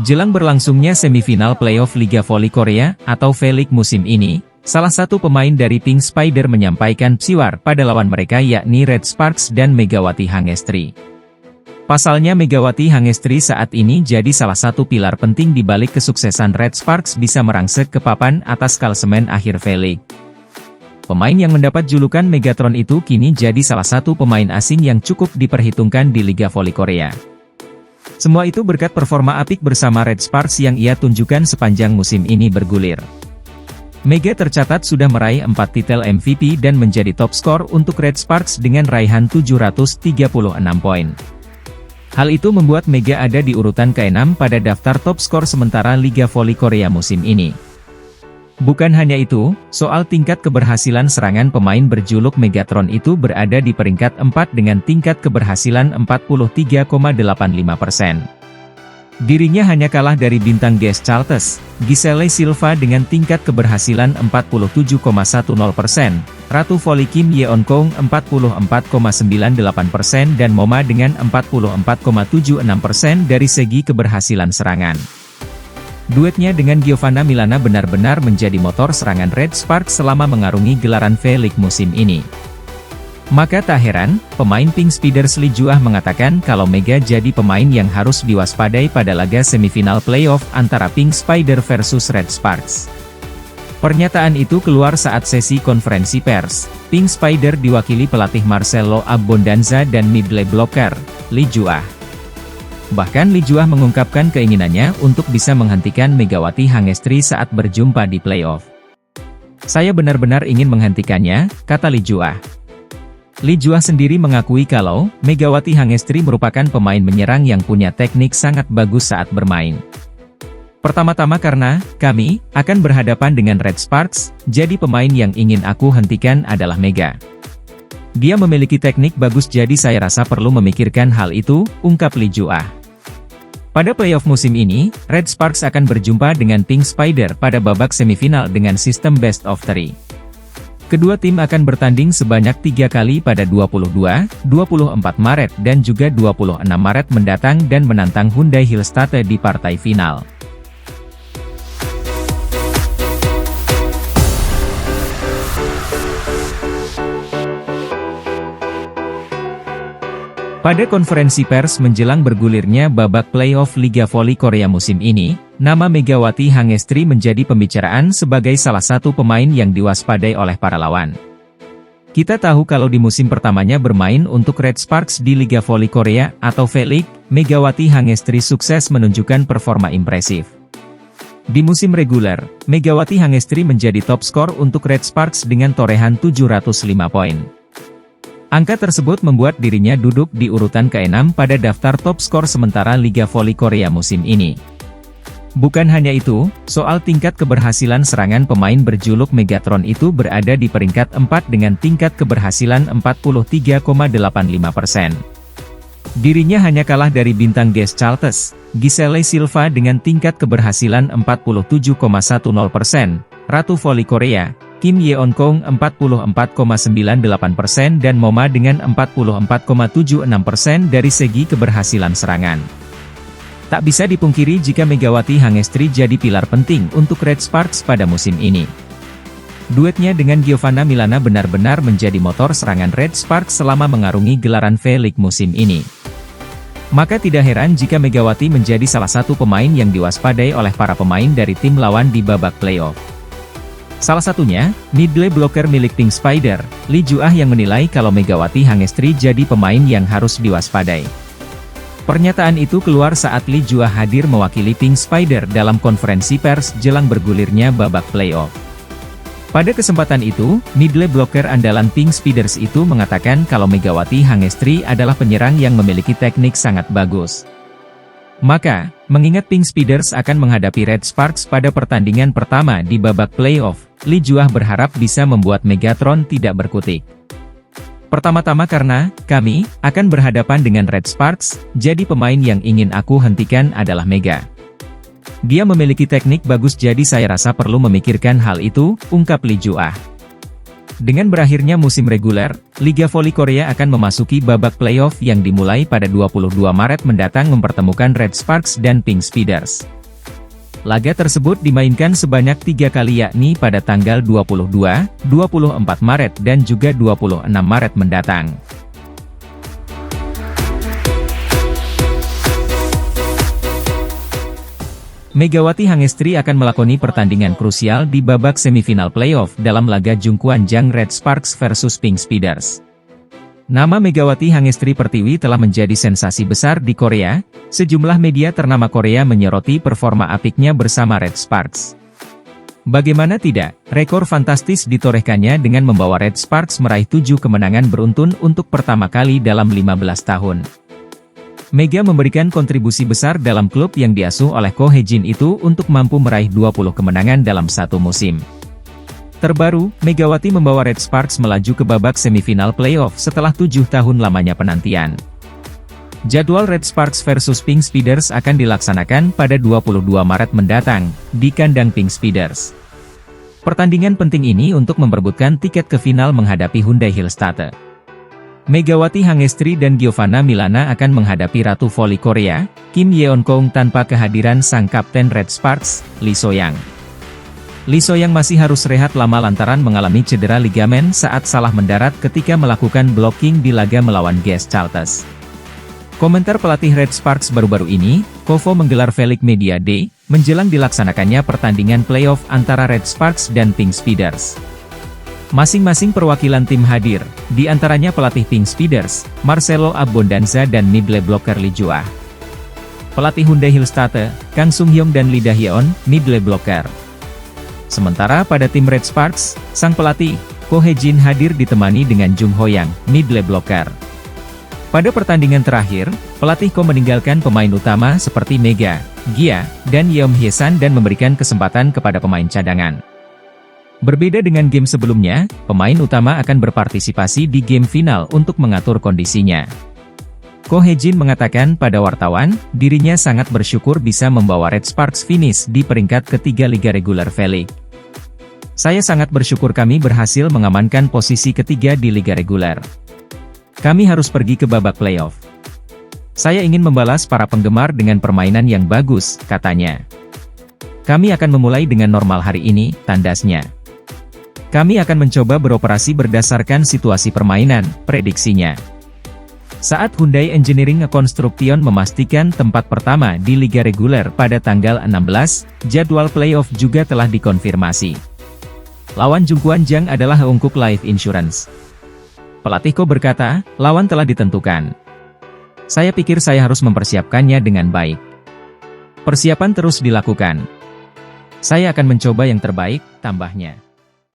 Jelang berlangsungnya semifinal playoff Liga Voli Korea atau V-League musim ini, salah satu pemain dari Pink Spider menyampaikan psiwar pada lawan mereka yakni Red Sparks dan Megawati Hangestri. Pasalnya Megawati Hangestri saat ini jadi salah satu pilar penting di balik kesuksesan Red Sparks bisa merangsek ke papan atas klasemen akhir V-League. Pemain yang mendapat julukan Megatron itu kini jadi salah satu pemain asing yang cukup diperhitungkan di Liga Voli Korea. Semua itu berkat performa apik bersama Red Sparks yang ia tunjukkan sepanjang musim ini bergulir. Mega tercatat sudah meraih 4 titel MVP dan menjadi top skor untuk Red Sparks dengan raihan 736 poin. Hal itu membuat Mega ada di urutan ke-6 pada daftar top skor sementara Liga Voli Korea musim ini. Bukan hanya itu, soal tingkat keberhasilan serangan pemain berjuluk Megatron itu berada di peringkat 4 dengan tingkat keberhasilan 43,85%. Dirinya hanya kalah dari bintang Ges Chaltes, Giselle Silva dengan tingkat keberhasilan 47,10%, Ratu Voli Kim Yeon Kong 44,98% dan Moma dengan 44,76% dari segi keberhasilan serangan. Duetnya dengan Giovanna Milana benar-benar menjadi motor serangan Red Sparks selama mengarungi gelaran V-League musim ini. Maka tak heran, pemain Pink Spiders Lee Juah mengatakan kalau Mega jadi pemain yang harus diwaspadai pada laga semifinal playoff antara Pink Spider versus Red Sparks. Pernyataan itu keluar saat sesi konferensi pers. Pink Spider diwakili pelatih Marcelo Abbondanza dan middle blocker, Lee Juah. Bahkan Lee Juah mengungkapkan keinginannya untuk bisa menghentikan Megawati Hangestri saat berjumpa di playoff. "Saya benar-benar ingin menghentikannya," kata Lee Juah. Lee Juah sendiri mengakui kalau Megawati Hangestri merupakan pemain menyerang yang punya teknik sangat bagus saat bermain. "Pertama-tama karena kami akan berhadapan dengan Red Sparks, jadi pemain yang ingin aku hentikan adalah Mega. Dia memiliki teknik bagus jadi saya rasa perlu memikirkan hal itu," ungkap Lee Juah. Pada playoff musim ini, Red Sparks akan berjumpa dengan Pink Spider pada babak semifinal dengan sistem best of 3. Kedua tim akan bertanding sebanyak 3 kali pada 22, 24 Maret dan juga 26 Maret mendatang dan menantang Hyundai Hillstatt di partai final. Pada konferensi pers menjelang bergulirnya babak playoff Liga Voli Korea musim ini, nama Megawati Hangestri menjadi pembicaraan sebagai salah satu pemain yang diwaspadai oleh para lawan. Kita tahu kalau di musim pertamanya bermain untuk Red Sparks di Liga Voli Korea atau V-League, Megawati Hangestri sukses menunjukkan performa impresif. Di musim reguler, Megawati Hangestri menjadi top skor untuk Red Sparks dengan torehan 705 poin. Angka tersebut membuat dirinya duduk di urutan ke-6 pada daftar top skor sementara Liga Voli Korea musim ini. Bukan hanya itu, soal tingkat keberhasilan serangan pemain berjuluk Megatron itu berada di peringkat 4 dengan tingkat keberhasilan 43,85%. Dirinya hanya kalah dari bintang Ges Chaltes, Giselle Silva dengan tingkat keberhasilan 47,10%, Ratu Voli Korea, Kim Yeon Kong 44,98% dan Moma dengan 44,76% dari segi keberhasilan serangan. Tak bisa dipungkiri jika Megawati Hangestri jadi pilar penting untuk Red Sparks pada musim ini. Duetnya dengan Giovanna Milana benar-benar menjadi motor serangan Red Sparks selama mengarungi gelaran V-League musim ini. Maka tidak heran jika Megawati menjadi salah satu pemain yang diwaspadai oleh para pemain dari tim lawan di babak playoff. Salah satunya, middle blocker milik Pink Spider, Lee Juah yang menilai kalau Megawati Hangestri jadi pemain yang harus diwaspadai. Pernyataan itu keluar saat Lee Juah hadir mewakili Pink Spider dalam konferensi pers jelang bergulirnya babak playoff. Pada kesempatan itu, middle blocker andalan Pink Spiders itu mengatakan kalau Megawati Hangestri adalah penyerang yang memiliki teknik sangat bagus. Maka, mengingat Pink Spiders akan menghadapi Red Sparks pada pertandingan pertama di babak playoff, Lee Juah berharap bisa membuat Megatron tidak berkutik. "Pertama-tama karena kami akan berhadapan dengan Red Sparks, jadi pemain yang ingin aku hentikan adalah Mega. Dia memiliki teknik bagus jadi saya rasa perlu memikirkan hal itu," ungkap Lee Juah. Dengan berakhirnya musim reguler, Liga Voli Korea akan memasuki babak playoff yang dimulai pada 22 Maret mendatang mempertemukan Red Sparks dan Pink Speeders. Laga tersebut dimainkan sebanyak 3 kali yakni pada tanggal 22, 24 Maret dan juga 26 Maret mendatang. Megawati Hangestri akan melakoni pertandingan krusial di babak semifinal playoff dalam laga Jungkwanjang Red Sparks versus Pink Speeders. Nama Megawati Hangestri Pertiwi telah menjadi sensasi besar di Korea, sejumlah media ternama Korea menyoroti performa apiknya bersama Red Sparks. Bagaimana tidak, rekor fantastis ditorehkannya dengan membawa Red Sparks meraih 7 kemenangan beruntun untuk pertama kali dalam 15 tahun. Mega memberikan kontribusi besar dalam klub yang diasuh oleh Ko Hye-jin itu untuk mampu meraih 20 kemenangan dalam satu musim. Terbaru, Megawati membawa Red Sparks melaju ke babak semifinal playoff setelah 7 tahun lamanya penantian. Jadwal Red Sparks versus Pink Speeders akan dilaksanakan pada 22 Maret mendatang, di kandang Pink Speeders. Pertandingan penting ini untuk memperebutkan tiket ke final menghadapi Hyundai Hillstate. Megawati Hangestri dan Giovanna Milana akan menghadapi Ratu Voli Korea, Kim Yeon-kong tanpa kehadiran sang kapten Red Sparks, Lee So-young. Lee So-young masih harus rehat lama lantaran mengalami cedera ligamen saat salah mendarat ketika melakukan blocking di laga melawan GS Chartres. Komentar pelatih Red Sparks baru-baru ini, KOFO menggelar Velik Media Day, menjelang dilaksanakannya pertandingan playoff antara Red Sparks dan Pink Speeders. Masing-masing perwakilan tim hadir, di antaranya pelatih Pink Speeders, Marcelo Abbondanza dan middle blocker Lee Jo-ah. Pelatih Hyundai Hillstate, Kang Sung-hyung dan Lee Da-hyeon, middle blocker. Sementara pada tim Red Sparks, sang pelatih, Ko Hye-jin hadir ditemani dengan Jung Ho-yang, middle blocker. Pada pertandingan terakhir, pelatih Ko meninggalkan pemain utama seperti Mega, Gia, dan Yeom Hye-san dan memberikan kesempatan kepada pemain cadangan. Berbeda dengan game sebelumnya, pemain utama akan berpartisipasi di game final untuk mengatur kondisinya. Ko Hye-jin mengatakan pada wartawan, dirinya sangat bersyukur bisa membawa Red Sparks finish di peringkat ketiga Liga Reguler V-League. Saya sangat bersyukur kami berhasil mengamankan posisi ketiga di Liga Reguler. Kami harus pergi ke babak playoff. Saya ingin membalas para penggemar dengan permainan yang bagus, katanya. Kami akan memulai dengan normal hari ini, tandasnya. Kami akan mencoba beroperasi berdasarkan situasi permainan, prediksinya. Saat Hyundai Engineering Construction memastikan tempat pertama di Liga Reguler pada tanggal 16, jadwal playoff juga telah dikonfirmasi. Lawan Jungkwanjang adalah Heungkuk Life Insurance. Pelatih Ko berkata, lawan telah ditentukan. Saya pikir saya harus mempersiapkannya dengan baik. Persiapan terus dilakukan. Saya akan mencoba yang terbaik, tambahnya.